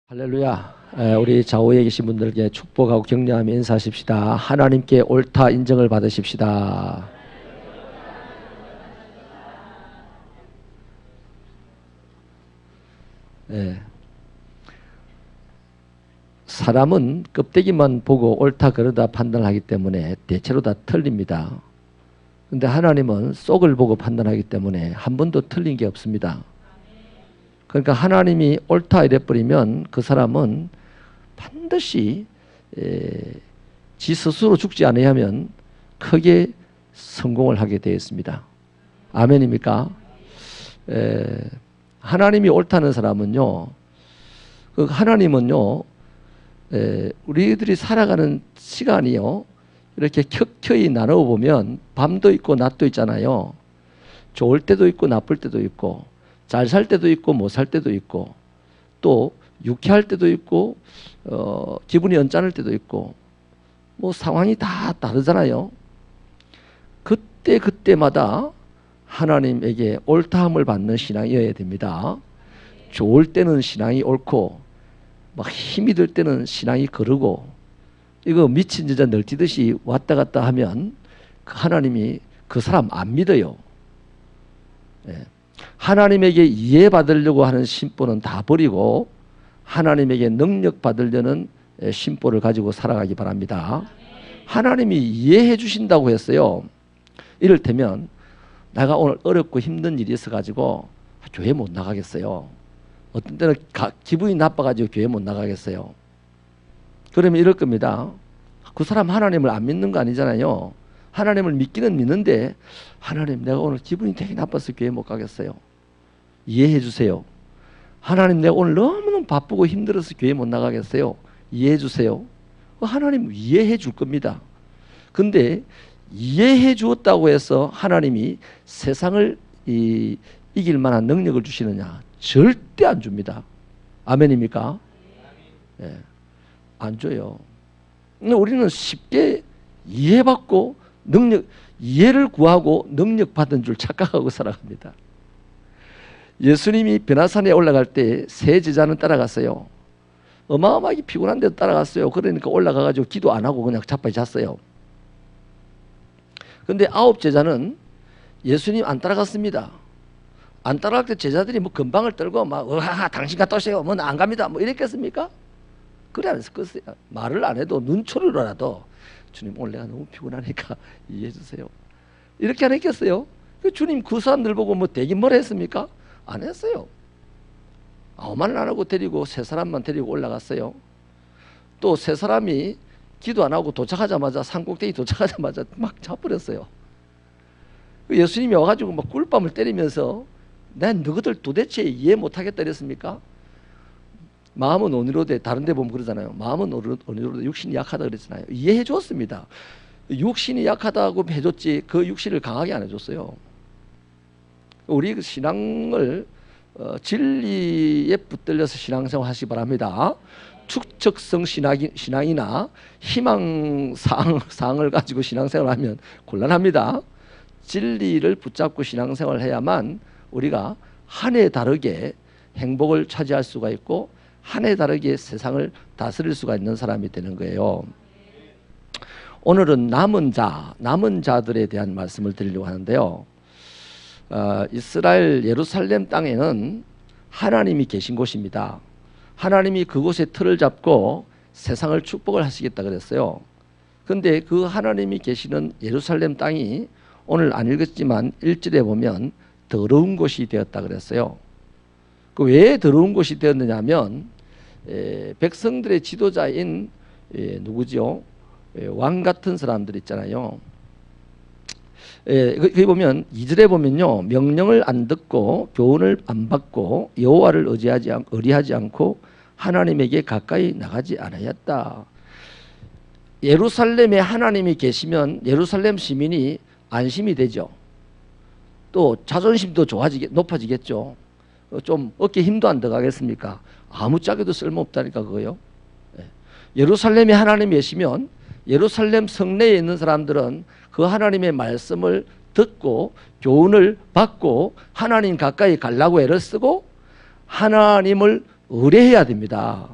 할렐루야. 우리 좌우에 계신 분들께 축복하고 격려하며 인사하십시다. 하나님께 옳다 인정을 받으십시다. 네. 사람은 껍데기만 보고 옳다 그르다 판단하기 때문에 대체로 다 틀립니다. 근데 하나님은 속을 보고 판단하기 때문에 한 번도 틀린 게 없습니다. 그러니까 하나님이 옳다 이래버리면 그 사람은 반드시 지 스스로 죽지 않아야 하면 크게 성공을 하게 되어 있습니다. 아멘입니까? 하나님이 옳다는 사람은요, 그 하나님은요, 우리들이 살아가는 시간이요, 이렇게 켜켜이 나눠 보면 밤도 있고 낮도 있잖아요. 좋을 때도 있고 나쁠 때도 있고, 잘 살 때도 있고 못 살 때도 있고, 또 유쾌할 때도 있고 기분이 언짢을 때도 있고, 뭐 상황이 다 다르잖아요. 그때마다 하나님에게 옳다함을 받는 신앙이어야 됩니다. 좋을 때는 신앙이 옳고 막 힘이 들 때는 신앙이 거르고, 이거 미친 여자 널뛰듯이 왔다 갔다 하면 하나님이 그 사람 안 믿어요. 하나님에게 이해받으려고 하는 심보는 다 버리고 하나님에게 능력 받으려는 심보를 가지고 살아가기 바랍니다. 하나님이 이해해 주신다고 했어요. 이를테면 내가 오늘 어렵고 힘든 일이 있어가지고 교회 못 나가겠어요. 어떤 때는 기분이 나빠가지고 교회 못 나가겠어요. 그러면 이럴 겁니다. 그 사람 하나님을 안 믿는 거 아니잖아요. 하나님을 믿기는 믿는데, 하나님 내가 오늘 기분이 되게 나빠서 교회 못 가겠어요. 이해해 주세요. 하나님 내가 오늘 너무너무 바쁘고 힘들어서 교회 못 나가겠어요. 이해해 주세요. 하나님 이해해 줄 겁니다. 근데 이해해 주었다고 해서 하나님이 세상을 이길 만한 능력을 주시느냐? 절대 안 줍니다. 아멘입니까? 네, 안 줘요. 근데 우리는 쉽게 이해받고 이해를 구하고 능력 받은 줄 착각하고 살아갑니다. 예수님이 변화산에 올라갈 때 세 제자는 따라갔어요. 어마어마하게 피곤한데도 따라갔어요. 그러니까 올라가가지고 기도 안 하고 그냥 자빠이 잤어요. 근데 9 제자는 예수님 안 따라갔습니다. 안 따라갈 때 제자들이 뭐 금방을 떨고 막 당신 갔다 오세요. 뭐 안 갑니다. 뭐 이랬겠습니까? 그래 안 했겠어요. 말을 안 해도 눈초리로라도 주님 오늘 내가 너무 피곤하니까 이해해 주세요. 이렇게 안 했겠어요? 주님 그 사람들 보고 뭐 되긴 뭘 했습니까? 안 했어요. 아무 말을 안 하고 데리고 세 사람만 데리고 올라갔어요. 또 세 사람이 기도 안 하고 도착하자마자 산꼭대기 도착하자마자 막 자버렸어요. 예수님이 와가지고 막 꿀밤을 때리면서 난 너희들 도대체 이해 못하겠다 이랬습니까? 마음은 온유로되, 다른 데 보면 그러잖아요. 마음은 온유로되 육신이 약하다 그랬잖아요. 이해해 줬습니다. 육신이 약하다고 해줬지 그 육신을 강하게 안 해줬어요. 우리 신앙을 진리에 붙들려서 신앙생활 하시기 바랍니다. 축적성 신앙이나 희망사항을 가지고 신앙생활을 하면 곤란합니다. 진리를 붙잡고 신앙생활을 해야만 우리가 한 해 다르게 행복을 차지할 수가 있고 한 해 다르게 세상을 다스릴 수가 있는 사람이 되는 거예요. 오늘은 남은 자들에 대한 말씀을 드리려고 하는데요. 이스라엘 예루살렘 땅에는 하나님이 계신 곳입니다. 하나님이 그곳에 틀을 잡고 세상을 축복을 하시겠다 그랬어요. 그런데 그 하나님이 계시는 예루살렘 땅이 오늘 안 읽었지만 1절에 보면 더러운 곳이 되었다 그랬어요. 왜 더러운 곳이 되었느냐 하면 백성들의 지도자인 누구죠? 왕 같은 사람들 있잖아요. 거기 보면 2절에 보면요, 명령을 안 듣고 교훈을 안 받고 여호와를 의리하지 않고 하나님에게 가까이 나가지 않았다. 예루살렘에 하나님이 계시면 예루살렘 시민이 안심이 되죠. 또 자존심도 높아지겠죠. 좀 어깨 힘도 안 들어가겠습니까? 아무짝에도 쓸모없다니까 그거요. 예루살렘에 하나님이 계시면 예루살렘 성내에 있는 사람들은 그 하나님의 말씀을 듣고 교훈을 받고 하나님 가까이 가려고 애를 쓰고 하나님을 의뢰해야 됩니다.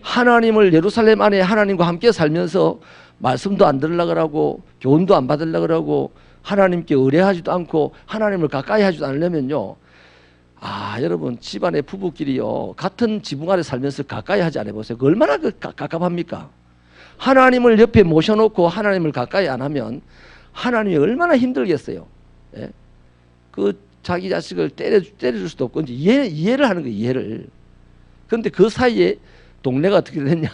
하나님을 예루살렘 안에 하나님과 함께 살면서 말씀도 안 들으려고 그러고 교훈도 안 받으려고 그러고 하나님께 의뢰하지도 않고 하나님을 가까이 하지도 않으려면요, 여러분 집안의 부부끼리요 같은 지붕 아래 살면서 가까이 하지 않아 보세요. 얼마나 갑갑합니까? 하나님을 옆에 모셔놓고 하나님을 가까이 안 하면 하나님이 얼마나 힘들겠어요. 예? 그 자기 자식을 때려줄 수도 없고 이해를 하는 거예요. 이해를. 그런데 그 사이에 동네가 어떻게 됐냐?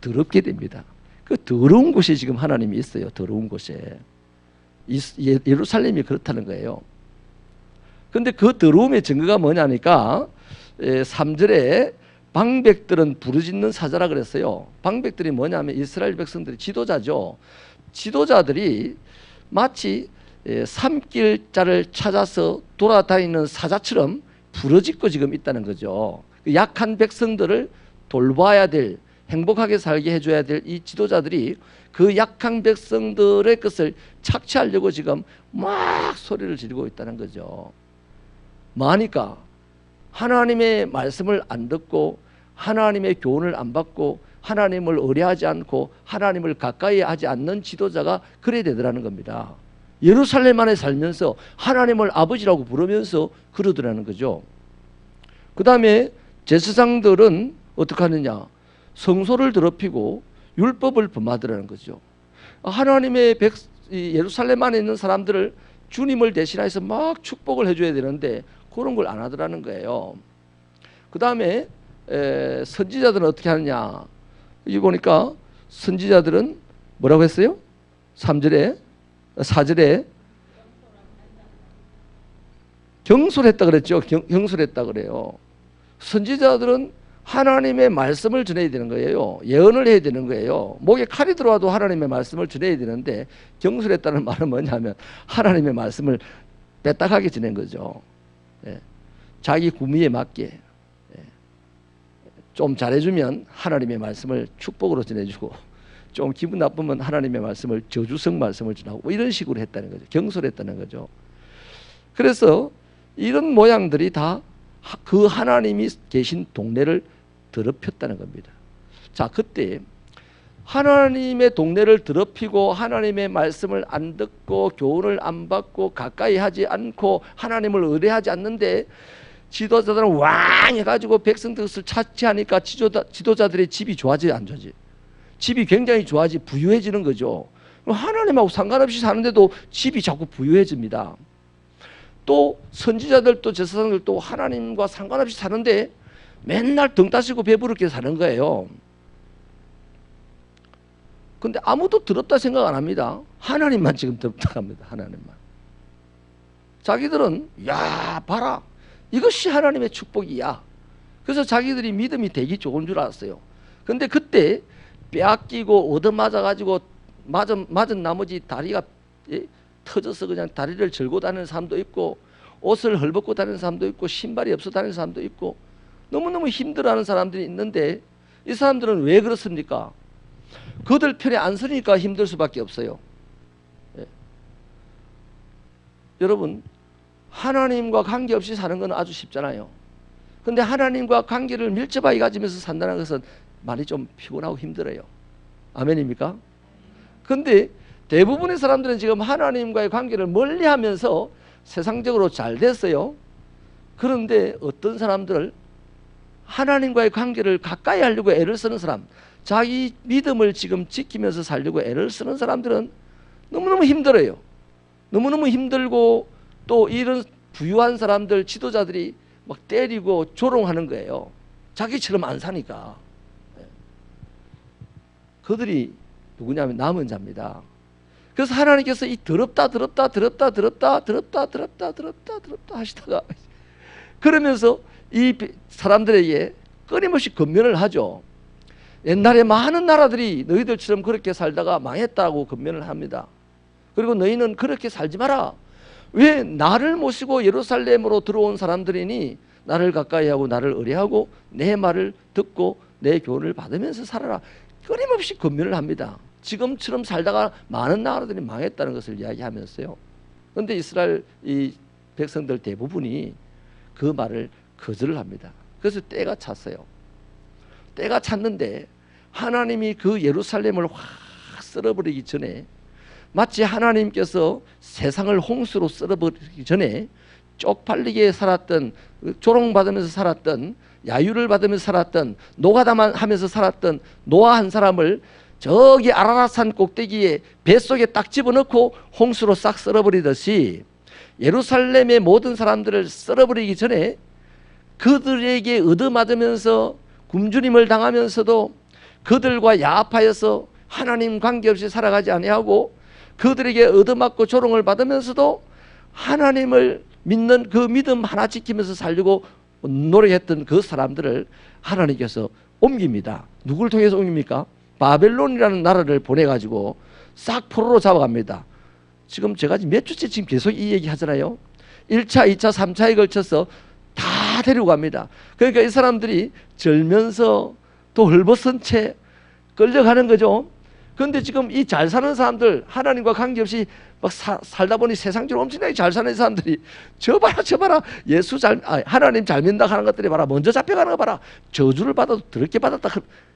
더럽게 됩니다. 그 더러운 곳에 지금 하나님이 있어요. 더러운 곳에. 예루살렘이 그렇다는 거예요. 그런데 그 더러움의 증거가 뭐냐니까 3절에 방백들은 부르짖는 사자라 그랬어요. 방백들이 뭐냐면 이스라엘 백성들이 지도자죠. 지도자들이 마치 삼킬자를 찾아서 돌아다니는 사자처럼 부르짖고 지금 있다는 거죠. 약한 백성들을 돌봐야 될, 행복하게 살게 해줘야 될 이 지도자들이 그 약한 백성들의 것을 착취하려고 지금 막 소리를 지르고 있다는 거죠. 뭐하니까? 하나님의 말씀을 안 듣고 하나님의 교훈을 안 받고 하나님을 의뢰하지 않고 하나님을 가까이 하지 않는 지도자가 그래야 되더라는 겁니다. 예루살렘 안에 살면서 하나님을 아버지라고 부르면서 그러더라는 거죠. 그 다음에 제사장들은 어떻게 하느냐? 성소를 더럽히고 율법을 범하더라는 거죠. 하나님의 예루살렘 안에 있는 사람들을 주님을 대신해서 막 축복을 해줘야 되는데 그런 걸 안 하더라는 거예요. 그 다음에 선지자들은 어떻게 하느냐? 여기 보니까 선지자들은 뭐라고 했어요? 4절에 경솔했다 그랬죠. 경솔했다 그래요. 선지자들은 하나님의 말씀을 전해야 되는 거예요. 예언을 해야 되는 거예요. 목에 칼이 들어와도 하나님의 말씀을 전해야 되는데 경솔했다는 말은 뭐냐면 하나님의 말씀을 빼딱하게 지낸 거죠. 자기 구미에 맞게 좀 잘해주면 하나님의 말씀을 축복으로 전해주고 좀 기분 나쁘면 하나님의 말씀을 저주성 말씀을 전하고 이런 식으로 했다는 거죠. 경솔했다는 거죠. 그래서 이런 모양들이 다 그 하나님이 계신 동네를 더럽혔다는 겁니다. 자, 그때 하나님의 동네를 더럽히고 하나님의 말씀을 안 듣고 교훈을 안 받고 가까이 하지 않고 하나님을 의뢰하지 않는데 지도자들은 왕 해가지고 백성들 것을 차치하니까 지도자들의 집이 좋아지 안 좋아지? 집이 굉장히 좋아지 부유해지는 거죠. 하나님하고 상관없이 사는데도 집이 자꾸 부유해집니다. 또 선지자들도 제사장들도 하나님과 상관없이 사는데 맨날 등 따시고 배부르게 사는 거예요. 근데 아무도 더럽다 생각 안 합니다. 하나님만 지금 더럽다 합니다. 하나님만. 자기들은 야 봐라 이것이 하나님의 축복이야. 그래서 자기들이 믿음이 되게 좋은 줄 알았어요. 근데 그때 빼앗기고 얻어맞아가지고 맞은 나머지 다리가 터져서 그냥 다리를 절고 다니는 사람도 있고 옷을 헐벗고 다니는 사람도 있고 신발이 없어 다니는 사람도 있고 너무너무 힘들어하는 사람들이 있는데 이 사람들은 왜 그렇습니까? 그들 편에 안 서니까 힘들 수밖에 없어요. 여러분 하나님과 관계없이 사는 건 아주 쉽잖아요. 근데 하나님과 관계를 밀접하게 가지면서 산다는 것은 많이 좀 피곤하고 힘들어요. 아멘입니까? 근데 대부분의 사람들은 지금 하나님과의 관계를 멀리하면서 세상적으로 잘 됐어요. 그런데 어떤 사람들을 하나님과의 관계를 가까이 하려고 애를 쓰는 사람, 자기 믿음을 지금 지키면서 살려고 애를 쓰는 사람들은 너무너무 힘들어요. 너무너무 힘들고 또 이런 부유한 사람들, 지도자들이 막 때리고 조롱하는 거예요. 자기처럼 안 사니까. 그들이 누구냐면 남은 자입니다. 그래서 하나님께서 이 더럽다 하시다가 그러면서 이 사람들에게 끊임없이 권면을 하죠. 옛날에 많은 나라들이 너희들처럼 그렇게 살다가 망했다고 권면을 합니다. 그리고 너희는 그렇게 살지 마라. 왜 나를 모시고 예루살렘으로 들어온 사람들이니 나를 가까이 하고 나를 의뢰하고 내 말을 듣고 내 교훈을 받으면서 살아라. 끊임없이 권면을 합니다. 지금처럼 살다가 많은 나라들이 망했다는 것을 이야기하면서요. 그런데 이스라엘 이 백성들 대부분이 그 말을 거절을 합니다. 그래서 때가 찼어요. 때가 찼는데 하나님이 그 예루살렘을 확 썰어버리기 전에, 마치 하나님께서 세상을 홍수로 썰어버리기 전에 쪽팔리게 살았던, 조롱받으면서 살았던, 야유를 받으면서 살았던, 노가다만 하면서 살았던 노아 한 사람을 저기 아라랏산 꼭대기에 뱃속에 딱 집어넣고 홍수로 싹 썰어버리듯이 예루살렘의 모든 사람들을 썰어버리기 전에 그들에게 얻어맞으면서 굶주림을 당하면서도 그들과 야합하여서 하나님 관계없이 살아가지 아니하고 그들에게 얻어맞고 조롱을 받으면서도 하나님을 믿는 그 믿음 하나 지키면서 살려고 노력했던 그 사람들을 하나님께서 옮깁니다. 누굴 통해서 옮깁니까? 바벨론이라는 나라를 보내가지고 싹 포로로 잡아갑니다. 지금 제가 몇 주째 지금 계속 이 얘기 하잖아요. 1차, 2차, 3차에 걸쳐서 다 데리고 갑니다. 그러니까 이 사람들이 절면서 또 헐벗은 채 끌려가는 거죠. 그런데 지금 이 잘 사는 사람들, 하나님과 관계없이 막 살다 보니 세상적으로 엄청나게 잘 사는 사람들이 저 봐라 하나님 잘 믿는다 하는 것들이 봐라, 먼저 잡혀가는 거 봐라, 저주를 받아도 더럽게 받았다,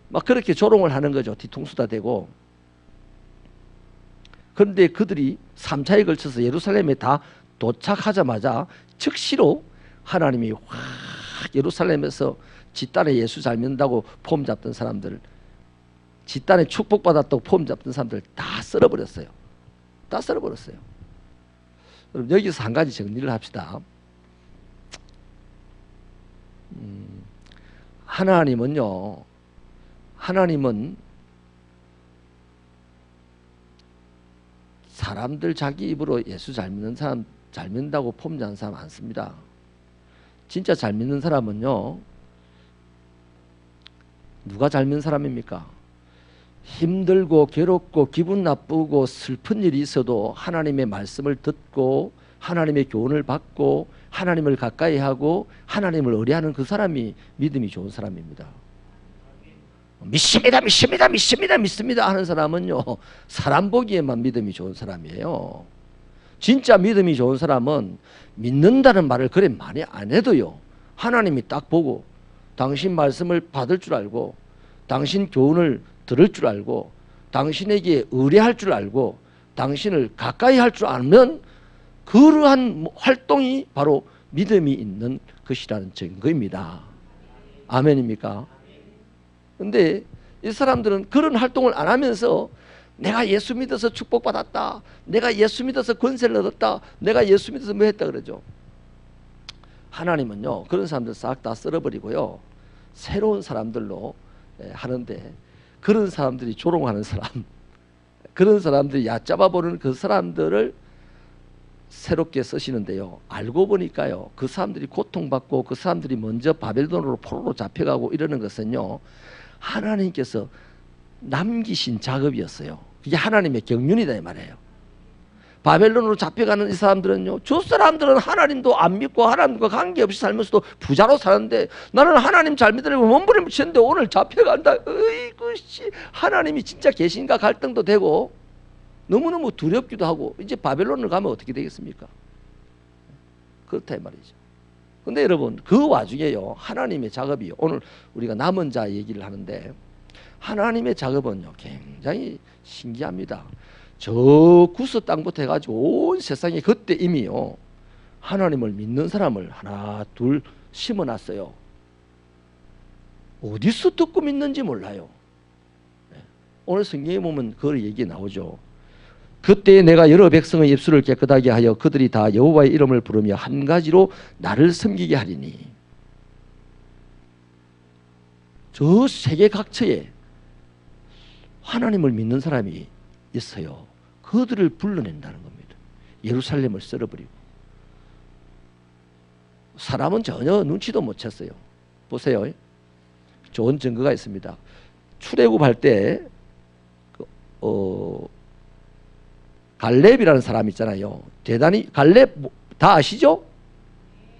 막 그렇게 조롱을 하는 거죠. 뒤통수다 대고. 그런데 그들이 3차에 걸쳐서 예루살렘에 다 도착하자마자 즉시로 하나님이 확 예루살렘에서 집단에 예수 잘 믿는다고 폼 잡던 사람들, 집단에 축복받았다고 폼 잡던 사람들 다 썰어버렸어요. 다 썰어버렸어요. 그럼 여기서 한 가지 정리를 합시다. 하나님은 사람들 자기 입으로 예수 잘 믿는 사람, 잘 믿는다고 폼잡는 사람 안 씁니다. 진짜 잘 믿는 사람은요, 누가 잘 믿는 사람입니까? 힘들고 괴롭고 기분 나쁘고 슬픈 일이 있어도 하나님의 말씀을 듣고 하나님의 교훈을 받고 하나님을 가까이 하고 하나님을 의뢰하는 그 사람이 믿음이 좋은 사람입니다. 믿습니다 하는 사람은요, 사람 보기에만 믿음이 좋은 사람이에요. 진짜 믿음이 좋은 사람은 믿는다는 말을 그래 많이 안 해도요, 하나님이 딱 보고 당신 말씀을 받을 줄 알고 당신 교훈을 들을 줄 알고 당신에게 의뢰할 줄 알고 당신을 가까이 할 줄 알면 그러한 활동이 바로 믿음이 있는 것이라는 증거입니다. 아멘입니까? 근데 이 사람들은 그런 활동을 안 하면서 내가 예수 믿어서 축복받았다, 내가 예수 믿어서 권세를 얻었다, 내가 예수 믿어서 뭐 했다 그러죠. 하나님은요, 그런 사람들 싹 다 썰어버리고요, 새로운 사람들로 하는데, 그런 사람들이 조롱하는 사람, 그런 사람들이 얕잡아 보는 그 사람들을 새롭게 쓰시는데요, 알고 보니까요, 그 사람들이 고통받고 그 사람들이 먼저 바벨론으로 포로로 잡혀가고 이러는 것은요, 하나님께서 남기신 작업이었어요. 그게 하나님의 경륜이다 이 말이에요. 바벨론으로 잡혀가는 이 사람들은요, 저 사람들은 하나님도 안 믿고 하나님과 관계없이 살면서도 부자로 사는데 나는 하나님 잘 믿으려고 몸부림치는데 오늘 잡혀간다. 어이구 씨, 하나님이 진짜 계신가 갈등도 되고 너무너무 두렵기도 하고, 이제 바벨론을 가면 어떻게 되겠습니까? 그렇다 이 말이죠. 근데 여러분, 그 와중에요, 하나님의 작업이요, 오늘 우리가 남은 자 얘기를 하는데 하나님의 작업은요 굉장히 신기합니다. 저 구스 땅부터 해가지고 온 세상에 그때 이미요, 하나님을 믿는 사람을 하나 둘 심어놨어요. 어디서 듣고 믿는지 몰라요. 오늘 성경에 보면 그 얘기 나오죠. 그때 내가 여러 백성의 입술을 깨끗하게 하여 그들이 다 여호와의 이름을 부르며 한 가지로 나를 섬기게 하리니. 저 세계 각처에 하나님을 믿는 사람이 있어요. 그들을 불러낸다는 겁니다. 예루살렘을 썰어버리고. 사람은 전혀 눈치도 못 챘어요. 보세요, 좋은 증거가 있습니다. 출애굽할 때 갈렙이라는 사람 있잖아요. 대단히, 갈렙 다 아시죠?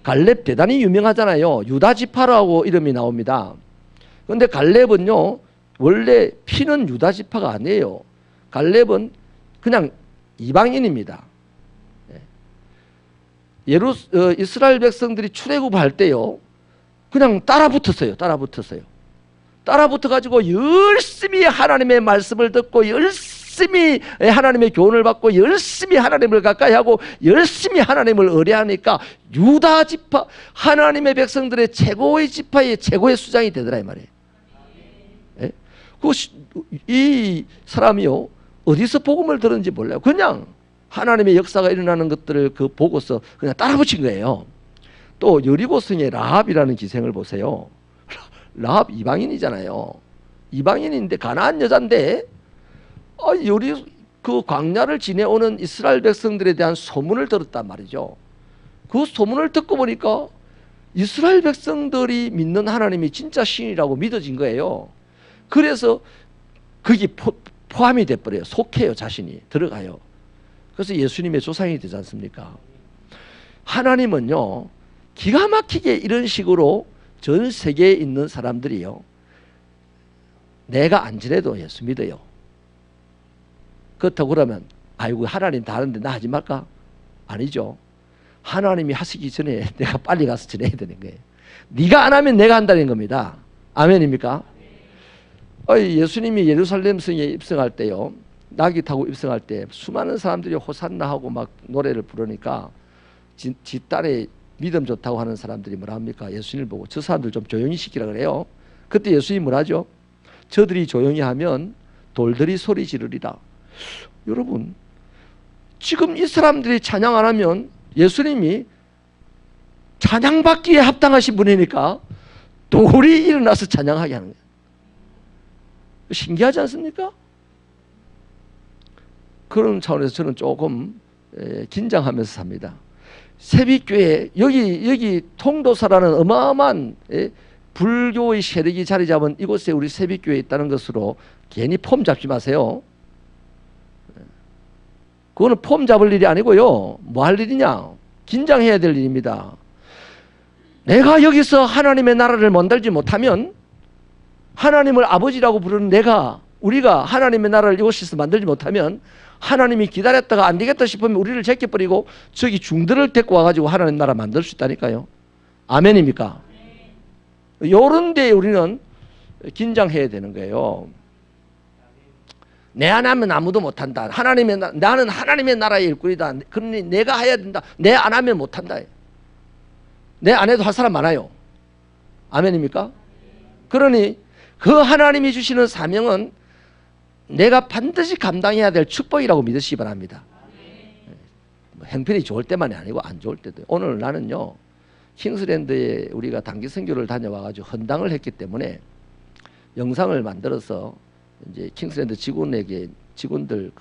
갈렙 대단히 유명하잖아요. 유다 지파라고 이름이 나옵니다. 그런데 갈렙은요, 원래 피는 유다 지파가 아니에요. 갈렙은 그냥 이방인입니다. 이스라엘 백성들이 출애굽할 때요, 그냥 따라붙었어요. 따라붙어가지고 열심히 하나님의 말씀을 듣고 열심히 하나님의 교훈을 받고 열심히 하나님을 가까이 하고 열심히 하나님을 의뢰하니까 유다 지파, 하나님의 백성들의 최고의 지파의 최고의 수장이 되더라 이 말이에요. 예? 이 사람이요, 어디서 복음을 들었는지 몰라요. 그냥 하나님의 역사가 일어나는 것들을 보고서 그냥 따라붙인 거예요. 또 여리고성의 라합이라는 기생을 보세요. 라합 이방인이잖아요. 이방인인데 가나안 여자인데 그 광야를 지내오는 이스라엘 백성들에 대한 소문을 들었단 말이죠. 그 소문을 듣고 보니까 이스라엘 백성들이 믿는 하나님이 진짜 신이라고 믿어진 거예요. 그래서 거기 포함이 돼버려요. 속해요. 자신이 들어가요. 그래서 예수님의 조상이 되지 않습니까? 하나님은요, 기가 막히게 이런 식으로 전 세계에 있는 사람들이요, 내가 안 지내도 예수 믿어요. 그렇다고 그러면 아이고 하나님 다른데 나 하지 말까? 아니죠. 하나님이 하시기 전에 내가 빨리 가서 전해야 되는 거예요. 네가 안 하면 내가 한다는 겁니다. 아멘입니까? 예수님이 예루살렘 성에 입성할 때요, 나귀 타고 입성할 때 수많은 사람들이 호산나 하고 막 노래를 부르니까 지 딸의 믿음 좋다고 하는 사람들이 뭐라 합니까? 예수님을 보고 저 사람들 좀 조용히 시키라 그래요. 그때 예수님이 뭐라 하죠? 저들이 조용히 하면 돌들이 소리 지르리라. 여러분, 지금 이 사람들이 찬양 안 하면 예수님이 찬양받기에 합당하신 분이니까 돌이 일어나서 찬양하게 하는 거예요. 신기하지 않습니까? 그런 차원에서 저는 조금 긴장하면서 삽니다. 새빛교회, 여기 통도사라는 어마어마한 불교의 세력이 자리 잡은 이곳에 우리 새빛교회에 있다는 것으로 괜히 폼 잡지 마세요. 그거는 폼 잡을 일이 아니고요, 뭐 할 일이냐, 긴장해야 될 일입니다. 내가 여기서 하나님의 나라를 만들지 못하면, 하나님을 아버지라고 부르는 우리가 하나님의 나라를 이곳에서 만들지 못하면, 하나님이 기다렸다가 안 되겠다 싶으면 우리를 제껴버리고 저기 중들을 데리고 와가지고 하나님 나라 만들 수 있다니까요. 아멘입니까? 요런 데에 우리는 긴장해야 되는 거예요. 내 안 하면 아무도 못한다. 나는 하나님의 나라의 일꾼이다. 그러니 내가 해야 된다. 내 안 하면 못한다. 내 안 해도 할 사람 많아요. 아멘입니까? 그러니 그 하나님이 주시는 사명은 내가 반드시 감당해야 될 축복이라고 믿으시기 바랍니다. 형편이 좋을 때만이 아니고 안 좋을 때도. 오늘 나는요, 킹스랜드에 우리가 단기 선교를 다녀와가지고 헌당을 했기 때문에 영상을 만들어서 이제 킹스랜드 직원들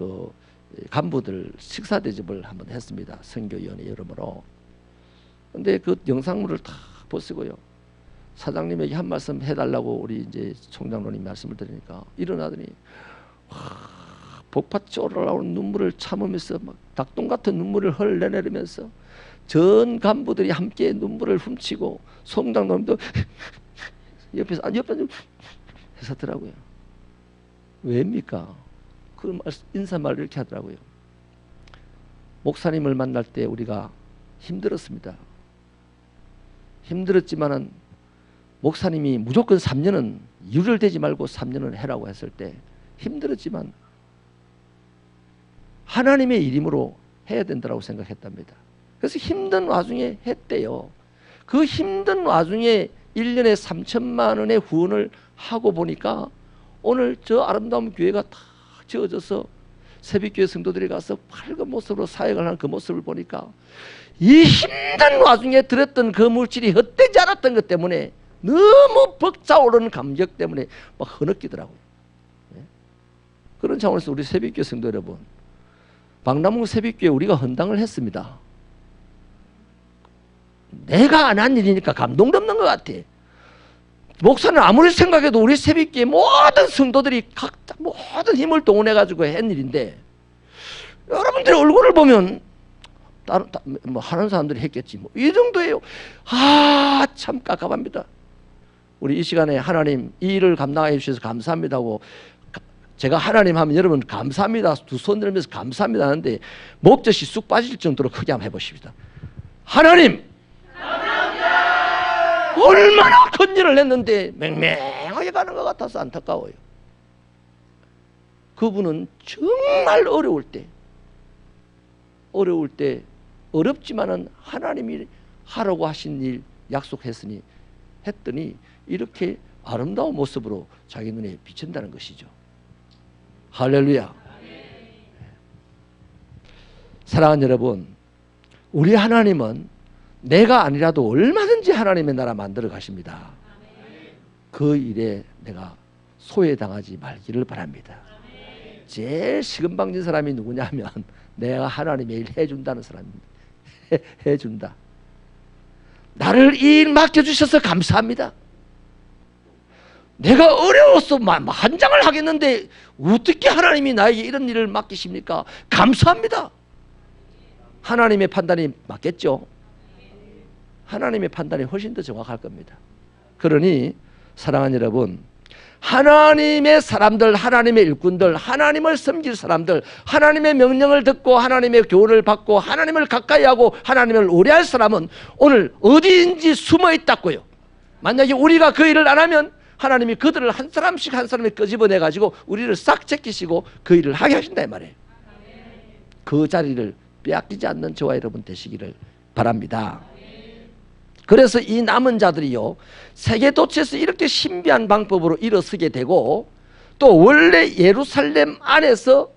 간부들 식사 대접을 한번 했습니다. 선교위원회 여러모로. 근데 그 영상물을 다 보시고요, 사장님에게 한 말씀 해달라고 우리 이제 총장로님 말씀을 드리니까 일어나더니 복받쳐 올라오는 눈물을 참으면서 막 닭똥 같은 눈물을 흘러내리면서 전 간부들이 함께 눈물을 훔치고 총장로님도 옆에서 하더라고요. 왜입니까? 그 인사말을 이렇게 하더라고요. 목사님을 만날 때 우리가 힘들었습니다. 힘들었지만은 목사님이 무조건 3년은 유혈되지 말고 3년은 해라고 했을 때 힘들었지만 하나님의 일임으로 해야 된다고 생각했답니다. 그래서 힘든 와중에 했대요. 그 힘든 와중에 1년에 3천만 원의 후원을 하고 보니까 오늘 저 아름다운 교회가 다 지어져서 새벽교회 성도들이 가서 밝은 모습으로 사역을 하는 그 모습을 보니까 이 힘든 와중에 들었던 그 물질이 헛되지 않았던 것 때문에 너무 벅차오르는 감격 때문에 막 흐느끼더라고요. 그런 차원에서 우리 새벽교회 성도 여러분, 박남ung 새벽교회 우리가 헌당을 했습니다. 내가 안 한 일이니까 감동도 없는 것 같아. 목사는 아무리 생각해도 우리 새벽교회 모든 성도들이 각자 모든 힘을 동원해가지고 한 일인데, 여러분들의 얼굴을 보면 다른 뭐 하는 사람들이 했겠지 뭐 이 정도예요. 참 깝깝합니다. 우리 이 시간에 하나님 이 일을 감당해 주셔서 감사합니다고, 제가 하나님 하면 여러분 감사합니다 두 손 들면서 감사합니다 하는데 목젖이 쑥 빠질 정도로 크게 한번 해보십시다. 하나님 감사합니다. 얼마나 큰 일을 했는데 맹맹하게 가는 것 같아서 안타까워요. 그분은 정말 어려울 때 어렵지만은 하나님이 하라고 하신 일 약속했으니 했더니 이렇게 아름다운 모습으로 자기 눈에 비친다는 것이죠. 할렐루야. 사랑하는 여러분, 우리 하나님은 내가 아니라도 얼마든지 하나님의 나라 만들어 가십니다. 그 일에 내가 소외당하지 말기를 바랍니다. 제일 시금방진 사람이 누구냐면 내가 하나님의 일 해준다는 사람입니다. 해준다. 나를 이 일 맡겨주셔서 감사합니다. 내가 어려워서 한장을 하겠는데 어떻게 하나님이 나에게 이런 일을 맡기십니까? 감사합니다. 하나님의 판단이 맞겠죠? 하나님의 판단이 훨씬 더 정확할 겁니다. 그러니 사랑하는 여러분, 하나님의 사람들, 하나님의 일꾼들, 하나님을 섬길 사람들, 하나님의 명령을 듣고 하나님의 교훈을 받고 하나님을 가까이 하고 하나님을 오래할 사람은 오늘 어디인지 숨어 있다고요. 만약에 우리가 그 일을 안 하면 하나님이 그들을 한 사람씩 한 사람을 끄집어내 가지고 우리를 싹 제끼시고 그 일을 하게 하신다 이 말이에요. 그 자리를 빼앗기지 않는 저와 여러분 되시기를 바랍니다. 그래서 이 남은 자들이요, 세계 도처에서 이렇게 신비한 방법으로 일어서게 되고, 또 원래 예루살렘 안에서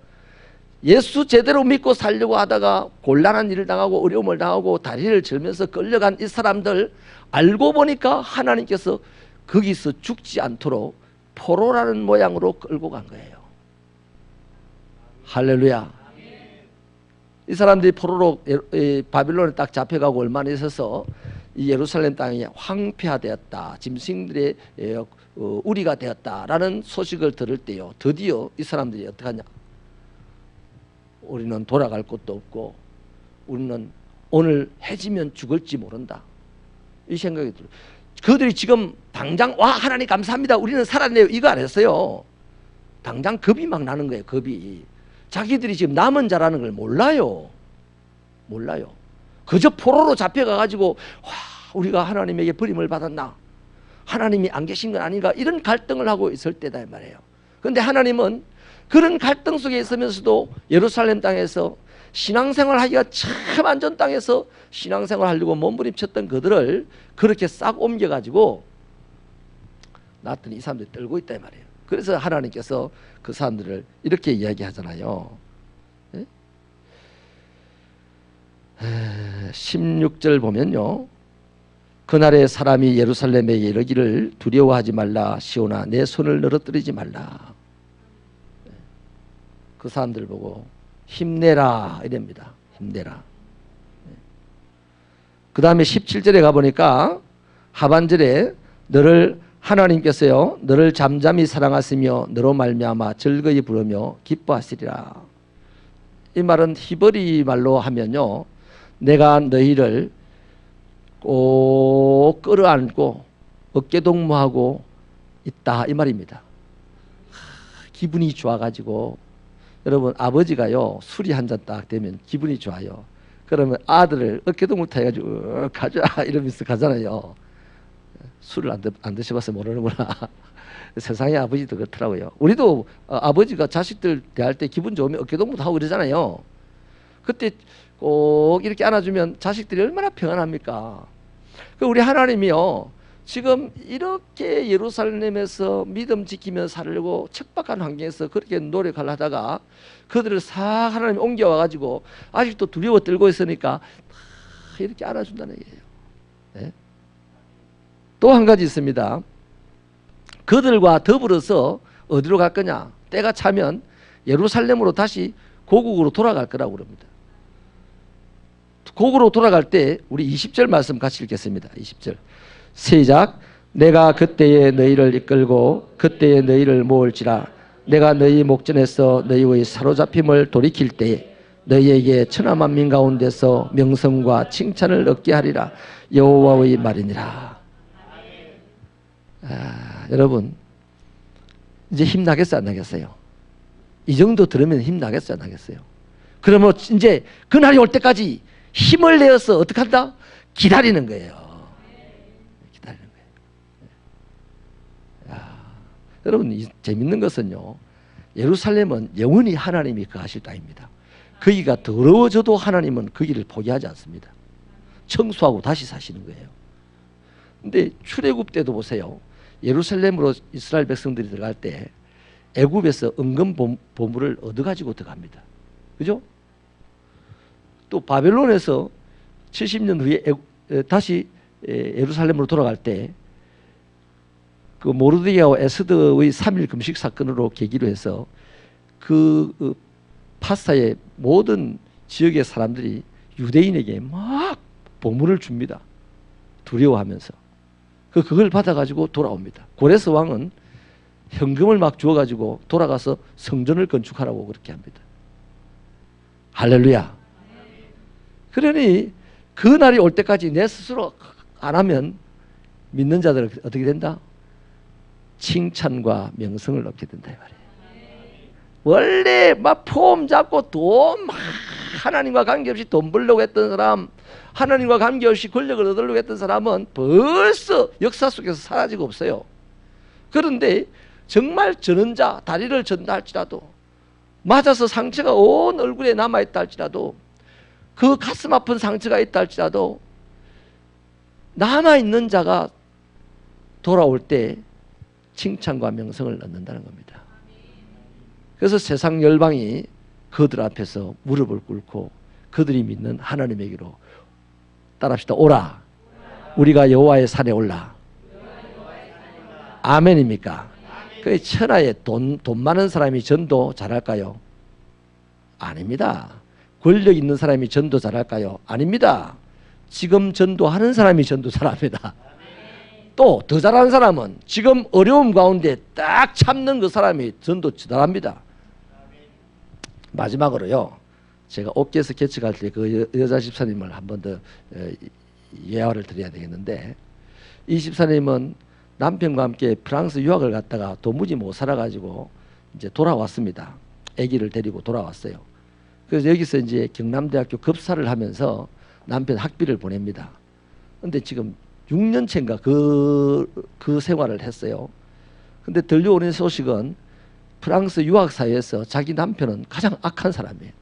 예수 제대로 믿고 살려고 하다가 곤란한 일을 당하고 어려움을 당하고 다리를 절면서 끌려간 이 사람들, 알고 보니까 하나님께서 거기서 죽지 않도록 포로라는 모양으로 끌고 간 거예요. 할렐루야. 이 사람들이 포로로 바빌론에 딱 잡혀가고 얼마나 있어서 이 예루살렘 땅이 황폐화되었다, 짐승들의 우리가 되었다라는 소식을 들을 때요, 드디어 이 사람들이 어떻게 하냐, 우리는 돌아갈 곳도 없고 우리는 오늘 해지면 죽을지 모른다, 이 생각이 들어요. 그들이 지금 당장 와 하나님 감사합니다 우리는 살았네요 이거 안 했어요. 당장 겁이 막 나는 거예요. 겁이. 자기들이 지금 남은 자라는 걸 몰라요. 그저 포로로 잡혀가가지고 와 우리가 하나님에게 버림을 받았나, 하나님이 안 계신 건 아닌가, 이런 갈등을 하고 있을 때다 이 말이에요. 그런데 하나님은 그런 갈등 속에 있으면서도 예루살렘 땅에서 신앙생활 하기가 참 안전 땅에서 신앙생활 하려고 몸부림쳤던 그들을 그렇게 싹 옮겨가지고 놨더니 이 사람들이 떨고 있다 이 말이에요. 그래서 하나님께서 그 사람들을 이렇게 이야기하잖아요. 16절 보면요, 그날에 사람이 예루살렘에 이르기를 두려워하지 말라, 시온아 내 손을 늘어뜨리지 말라. 그 사람들 보고 힘내라 이랍니다. 힘내라. 그 다음에 17절에 가보니까 하반절에 너를 하나님께서요 너를 잠잠히 사랑하시며 너로 말미암아 즐거이 부르며 기뻐하시리라. 이 말은 히브리 말로 하면요, 내가 너희를 꼭 끌어안고 어깨동무하고 있다 이 말입니다. 기분이 좋아가지고, 여러분 아버지가요 술이 한 잔 딱 되면 기분이 좋아요. 그러면 아들을 어깨동무 타가지고 가자 이러면서 가잖아요. 술을 안 드셔봐서 모르는구나. 세상의 아버지도 그렇더라고요. 우리도 아버지가 자식들 대할 때 기분 좋으면 어깨동무도 하고 그러잖아요. 그때 꼭 이렇게 안아주면 자식들이 얼마나 평안합니까? 우리 하나님이요 지금 이렇게 예루살렘에서 믿음 지키며 살려고 척박한 환경에서 그렇게 노력을 하다가 그들을 싹 하나님이 옮겨와 가지고 아직도 두려워 떨고 있으니까 이렇게 안아준다는 얘기예요. 네? 또 한 가지 있습니다. 그들과 더불어서 어디로 갈 거냐, 때가 차면 예루살렘으로 다시 고국으로 돌아갈 거라고 그럽니다. 고국으로 돌아갈 때 우리 20절 말씀 같이 읽겠습니다. 20절 시작. 내가 그때에 너희를 이끌고 그때에 너희를 모을지라. 내가 너희 목전에서 너희의 사로잡힘을 돌이킬 때에 너희에게 천하만민 가운데서 명성과 칭찬을 얻게 하리라. 여호와의 말이니라. 여러분 이제 힘나겠어요 안 나겠어요? 이 정도 들으면 힘나겠어요 안 나겠어요? 그러면 이제 그날이 올 때까지 힘을 내어서 어떻게 한다? 기다리는 거예요. 기다리는 거예요. 여러분 재밌는 것은요, 예루살렘은 영원히 하나님이 거하실 땅입니다. 거기가 더러워져도 하나님은 거기를 포기하지 않습니다. 청소하고 다시 사시는 거예요. 근데 출애굽 때도 보세요. 예루살렘으로 이스라엘 백성들이 들어갈 때 애굽에서 은금 보물을 얻어가지고 들어갑니다. 그죠? 또 바벨론에서 70년 후에 다시 예루살렘으로 돌아갈 때 그 모르드게와 에스더의 3일 금식 사건으로 계기로 해서 그 파사의 모든 지역의 사람들이 유대인에게 막 보물을 줍니다. 두려워하면서. 그걸 받아가지고 돌아옵니다. 고레스 왕은 현금을 막 주어가지고 돌아가서 성전을 건축하라고 그렇게 합니다. 할렐루야. 그러니 그 날이 올 때까지 내 스스로 안 하면 믿는 자들은 어떻게 된다? 칭찬과 명성을 얻게 된다 이 말이에요. 원래 막 폼 잡고 돈 막 하나님과 관계없이 돈 벌려고 했던 사람, 하나님과 관계없이 권력을 얻으려고 했던 사람은 벌써 역사 속에서 사라지고 없어요. 그런데 정말 전원자, 다리를 전다 할지라도, 맞아서 상처가 온 얼굴에 남아있다 할지라도, 그 가슴 아픈 상처가 있다 할지라도 남아있는 자가 돌아올 때 칭찬과 명성을 얻는다는 겁니다. 그래서 세상 열방이 그들 앞에서 무릎을 꿇고 그들이 믿는 하나님에게로 따라합시다. 오라. 우리가 여호와의 산에 올라. 아멘입니까? 그 천하에 돈 많은 사람이 전도 잘할까요? 아닙니다. 권력 있는 사람이 전도 잘할까요? 아닙니다. 지금 전도하는 사람이 전도 잘합니다. 또 더 잘하는 사람은 지금 어려움 가운데 딱 참는 그 사람이 전도 잘합니다. 마지막으로요, 제가 옥계에서 개척할 때 그 여자 집사님을 한 번 더 예화를 드려야 되겠는데, 이 집사님은 남편과 함께 프랑스 유학을 갔다가 도무지 못 살아가지고 이제 돌아왔습니다. 아기를 데리고 돌아왔어요. 그래서 여기서 이제 경남대학교 급사를 하면서 남편 학비를 보냅니다. 근데 지금 6년째인가 그 생활을 했어요. 근데 들려오는 소식은 프랑스 유학 사회에서 자기 남편은 가장 악한 사람이에요.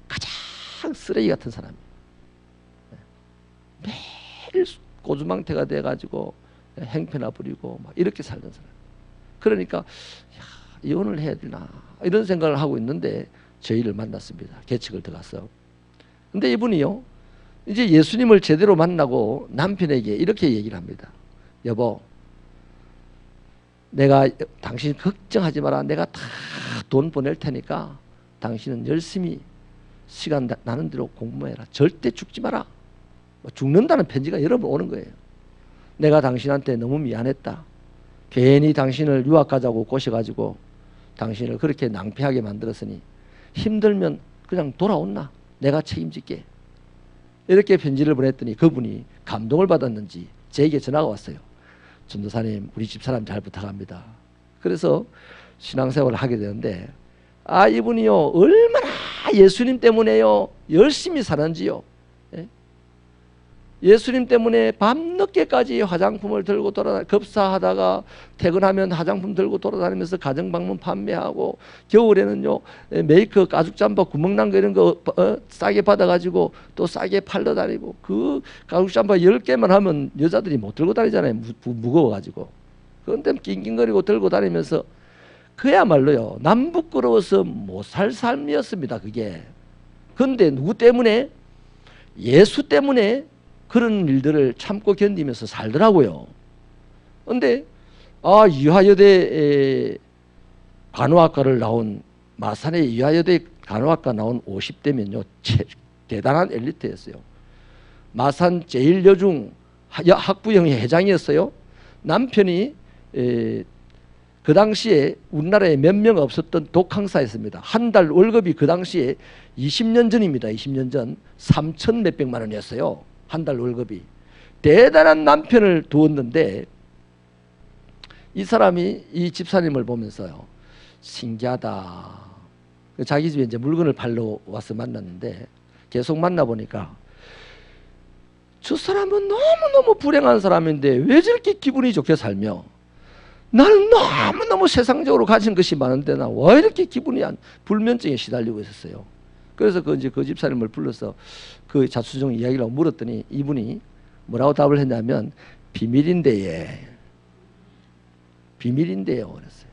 가장 쓰레기 같은 사람이에요. 매일 꼬주망태가 돼가지고 행패나 부리고 막 이렇게 살던 사람. 그러니까 이혼을 해야 되나 이런 생각을 하고 있는데 저희를 만났습니다. 개척을 들어가서. 근데 이분이요, 이제 예수님을 제대로 만나고 남편에게 이렇게 얘기를 합니다. 여보, 내가 당신 걱정하지 마라. 내가 다 돈 보낼 테니까 당신은 열심히 시간 나는 대로 공부해라. 절대 죽지 마라. 죽는다는 편지가 여러 번 오는 거예요. 내가 당신한테 너무 미안했다. 괜히 당신을 유학 가자고 꼬셔가지고 당신을 그렇게 낭패하게 만들었으니 힘들면 그냥 돌아온나. 내가 책임질게. 이렇게 편지를 보냈더니 그분이 감동을 받았는지 제게 전화가 왔어요. 전도사님, 우리 집사람 잘 부탁합니다. 그래서 신앙생활을 하게 되는데, 이분이요 얼마나 예수님 때문에요 열심히 사는지요. 예수님 때문에 밤늦게까지 화장품을 들고 급사하다가 퇴근하면 화장품 들고 돌아다니면서 가정방문 판매하고, 겨울에는요 메이크 가죽 잠바 구멍난 거 이런 거 싸게 받아가지고 또 싸게 팔러 다니고, 그 가죽 잠바 10개만 하면 여자들이 못 들고 다니잖아요. 무거워가지고. 그런데 낑낑거리고 들고 다니면서 그야말로요 남 부끄러워서 못 살 삶이었습니다. 그게. 그런데 누구 때문에? 예수 때문에 그런 일들을 참고 견디면서 살더라고요. 그런데 유화여대 간호학과를 나온, 마산의 유화여대 간호학과 나온 50대면요 대단한 엘리트였어요. 마산 제1여중 학부형의 회장이었어요. 남편이 그 당시에 우리나라에 몇 명 없었던 독항사였습니다. 한 달 월급이 그 당시에 20년 전입니다. 20년 전 3천 몇백만 원이었어요. 한 달 월급이. 대단한 남편을 두었는데 이 사람이 이 집사님을 보면서요, 신기하다. 자기 집에 이제 물건을 팔러 와서 만났는데, 계속 만나보니까 저 사람은 너무너무 불행한 사람인데 왜 저렇게 기분이 좋게 살며 나는 너무너무 세상적으로 가진 것이 많은데 나 왜 이렇게 기분이 불면증에 시달리고 있었어요. 그래서 이제 그 집사님을 불러서 그 자수정 이야기를 물었더니 이분이 뭐라고 답을 했냐면 비밀인데요. 그랬어요.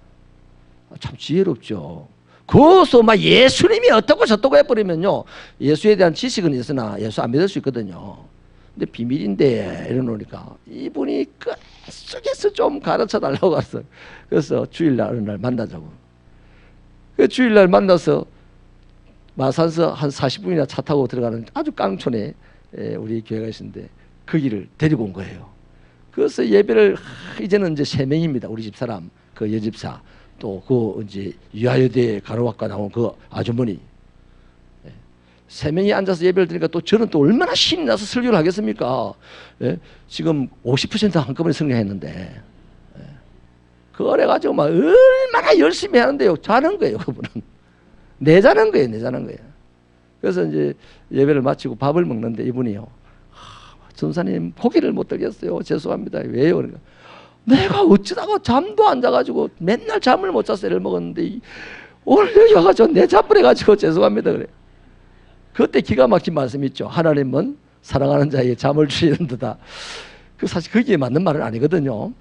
참 지혜롭죠. 거기서 막 예수님이 어떻고 저떻고 해버리면요, 예수에 대한 지식은 있으나 예수 안 믿을 수 있거든요. 근데 비밀인데 이러니까 이분이 끝속에서 좀 가르쳐 달라고 했어요. 그래서 주일날 어느 날 만나자고. 그 주일날 만나서 마산서 한 40분이나 차 타고 들어가는 아주 깡촌에 우리 교회가 있는데 거기를 데리고 온 거예요. 그래서 예배를 이제는 이제 3명입니다. 우리 집사람, 그 여집사, 또 그 이제 유아여대 간호학과 나온 그 아주머니. 3명이 앉아서 예배를 드리니까 또 저는 또 얼마나 신이 나서 설교를 하겠습니까? 예? 지금 50% 한꺼번에 성령했는데. 예. 그래가지고 막 얼마나 열심히 하는데요. 잘한 거예요, 그분은. 내자는 거예요. 그래서 이제 예배를 마치고 밥을 먹는데 이분이요. 전사님 고기를 못 들겠어요. 죄송합니다. 왜요? 그러니까 내가 어쩌다가 잠도 안 자가지고 맨날 잠을 못 자서 애를 먹었는데 오늘 여기 와가지고 내 잡부해가지고 죄송합니다. 그래. 그때 기가 막힌 말씀 있죠. 하나님은 사랑하는 자에게 잠을 주시는 듯다. 그 사실 거기에 맞는 말은 아니거든요.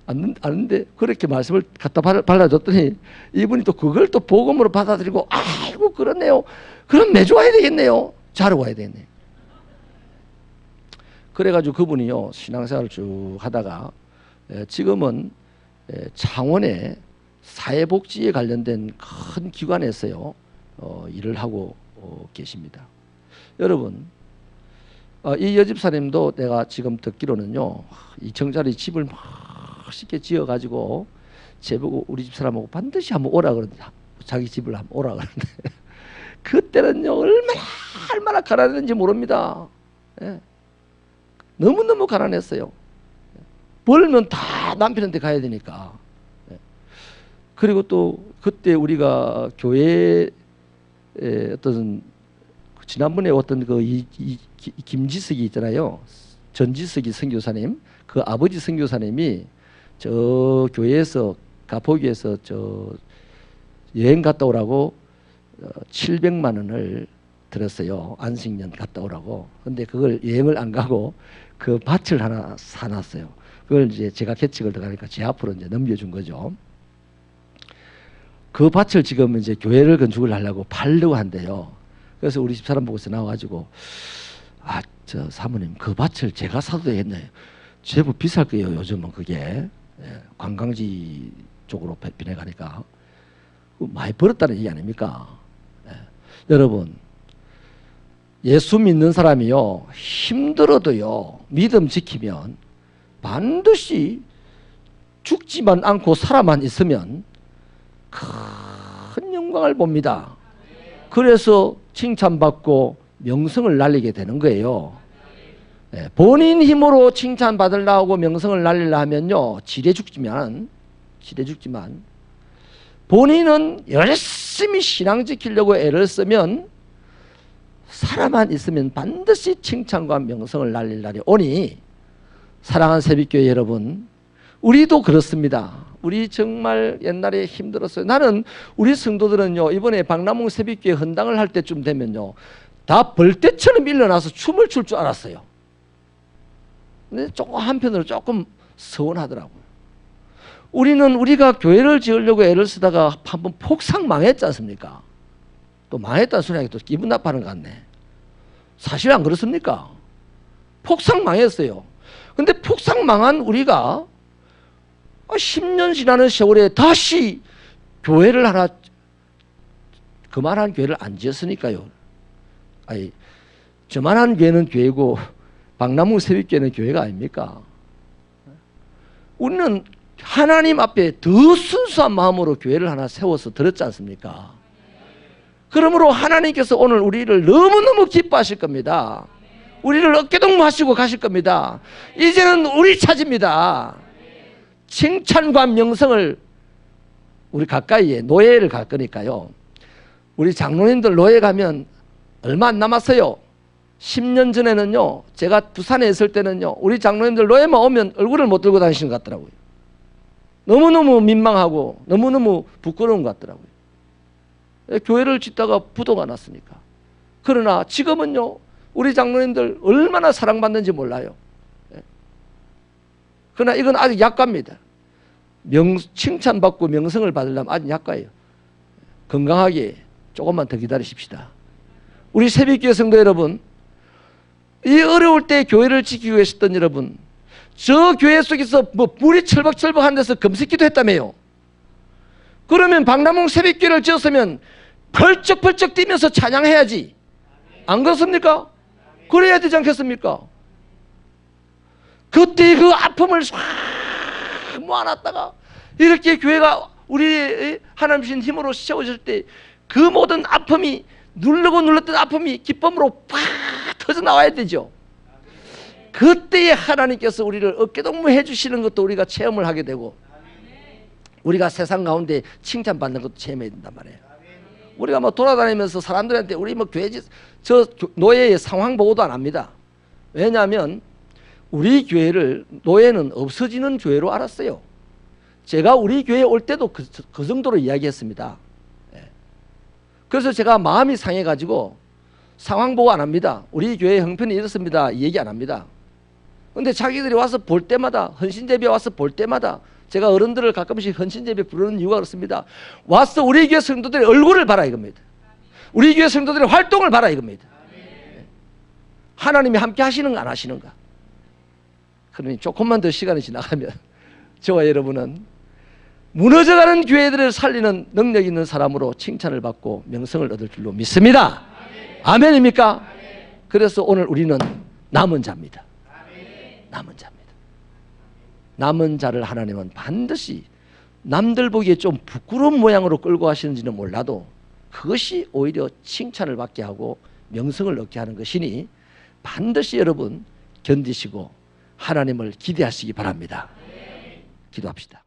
아는데 그렇게 말씀을 갖다 발라줬더니 이분이 또 그걸 또 복음으로 받아들이고 아이고 그렇네요. 그럼 매주 와야 되겠네요. 자러 와야 되겠네요. 그래가지고 그분이요 신앙생활을 쭉 하다가 지금은 창원의 사회복지에 관련된 큰 기관에서요 일을 하고 계십니다. 여러분 이 여집사님도 내가 지금 듣기로는요 2층짜리 집을 멋있게 지어가지고 제보고 우리 집사람하고 반드시 한번 오라 그러는데 자기 집을 한번 오라 그러는데 그때는요 얼마나 가난했는지 모릅니다. 예. 너무너무 가난했어요. 벌면 다 남편한테 가야 되니까. 예. 그리고 또 그때 우리가 교회에 어떤 지난번에 어떤 그 김지석이 있잖아요. 전지석이 선교사님, 그 아버지 선교사님이 저 교회에서 가포기에서 저 여행 갔다 오라고 700만 원을 들었어요. 안식년 갔다 오라고. 근데 그걸 여행을 안 가고 그 밭을 하나 사놨어요. 그걸 이제 제가 개척을 들어가니까 제 앞으로 이제 넘겨준 거죠. 그 밭을 지금 이제 교회를 건축을 하려고 팔려고 한대요. 그래서 우리 집사람 보고서 나와가지고 저 사모님 그 밭을 제가 사도 되겠네요. 제법 비쌀 거예요. 요즘은 그게 관광지 쪽으로 변해가니까 많이 벌었다는 얘기 아닙니까? 여러분 예수 믿는 사람이요 힘들어도요 믿음 지키면 반드시 죽지만 않고 살아만 있으면 큰 영광을 봅니다. 그래서 칭찬받고 명성을 날리게 되는 거예요. 본인 힘으로 칭찬받으려고 명성을 날리려 하면요 지레 죽지만 본인은 열심히 신앙 지키려고 애를 쓰면 살아만 있으면 반드시 칭찬과 명성을 날릴 날이 오니 사랑하는 새벽교회 여러분 우리도 그렇습니다. 우리 정말 옛날에 힘들었어요. 나는 우리 성도들은요 이번에 박람홍 새벽교회 헌당을 할 때쯤 되면요 다 벌떼처럼 일어나서 춤을 출 줄 알았어요. 근데 조금 한편으로 조금 서운하더라고요. 우리는 우리가 교회를 지으려고 애를 쓰다가 한번 폭삭 망했지 않습니까? 또 망했다는 소리가 또 기분 나빠하는 것 같네. 사실 안 그렇습니까? 폭삭 망했어요. 근데 폭삭 망한 우리가 10년 지나는 세월에 다시 교회를 하나 그만한 교회를 안 지었으니까요. 아니 저만한 교회는 교회고 박나무 새벽교회는 교회가 아닙니까? 우리는 하나님 앞에 더 순수한 마음으로 교회를 하나 세워서 들었지 않습니까? 그러므로 하나님께서 오늘 우리를 너무너무 기뻐하실 겁니다. 우리를 어깨동무하시고 가실 겁니다. 이제는 우리 차지입니다. 칭찬과 명성을 우리 가까이에 노예를 갈 거니까요. 우리 장로님들 노예 가면 얼마 안 남았어요. 10년 전에는요 제가 부산에 있을 때는요 우리 장로님들 노예만 오면 얼굴을 못 들고 다니시는 것 같더라고요. 너무너무 민망하고 너무너무 부끄러운 것 같더라고요. 교회를 짓다가 부도가 났으니까. 그러나 지금은요, 우리 장로님들 얼마나 사랑받는지 몰라요. 그러나 이건 아직 약과입니다. 칭찬받고 명성을 받으려면 아직 약과예요. 건강하게 조금만 더 기다리십시다. 우리 새벽교회 성도 여러분, 이 어려울 때 교회를 지키고 계셨던 여러분, 저 교회 속에서 뭐 물이 철벅철벅한 데서 금식기도 했다며요. 그러면 박남홍 새벽교회를 지었으면 펄쩍펄쩍 뛰면서 찬양해야지. 안 그렇습니까? 그래야 되지 않겠습니까? 그때 그 아픔을 싹 모아놨다가 이렇게 교회가 우리 하나님 주신 힘으로 세워질 때 그 모든 아픔이 누르고 눌렀던 아픔이 기쁨으로 팍 터져 나와야 되죠. 그때에 하나님께서 우리를 어깨동무해 주시는 것도 우리가 체험을 하게 되고, 우리가 세상 가운데 칭찬받는 것도 체험해야 된단 말이에요. 우리가 뭐 돌아다니면서 사람들한테 우리 뭐 저 노예의 상황 보고도 안 합니다. 왜냐하면 우리 교회를 노예는 없어지는 교회로 알았어요. 제가 우리 교회에 올 때도 그 정도로 이야기했습니다. 그래서 제가 마음이 상해가지고 상황 보고 안 합니다. 우리 교회 형편이 이렇습니다, 이 얘기 안 합니다. 근데 자기들이 와서 볼 때마다, 헌신제비에 와서 볼 때마다 제가 어른들을 가끔씩 헌신제비 부르는 이유가 그렇습니다. 와서 우리 교회 성도들의 얼굴을 봐라 이겁니다. 우리 교회 성도들의 활동을 봐라 이겁니다. 하나님이 함께 하시는가 안 하시는가. 그러니 조금만 더 시간이 지나가면 저와 여러분은 무너져가는 교회들을 살리는 능력 있는 사람으로 칭찬을 받고 명성을 얻을 줄로 믿습니다. 아멘입니까? 그래서 오늘 우리는 남은 자입니다. 남은 자입니다. 남은 자를 하나님은 반드시 남들 보기에 좀 부끄러운 모양으로 끌고 가시는지는 몰라도 그것이 오히려 칭찬을 받게 하고 명성을 얻게 하는 것이니 반드시 여러분 견디시고 하나님을 기대하시기 바랍니다. 기도합시다.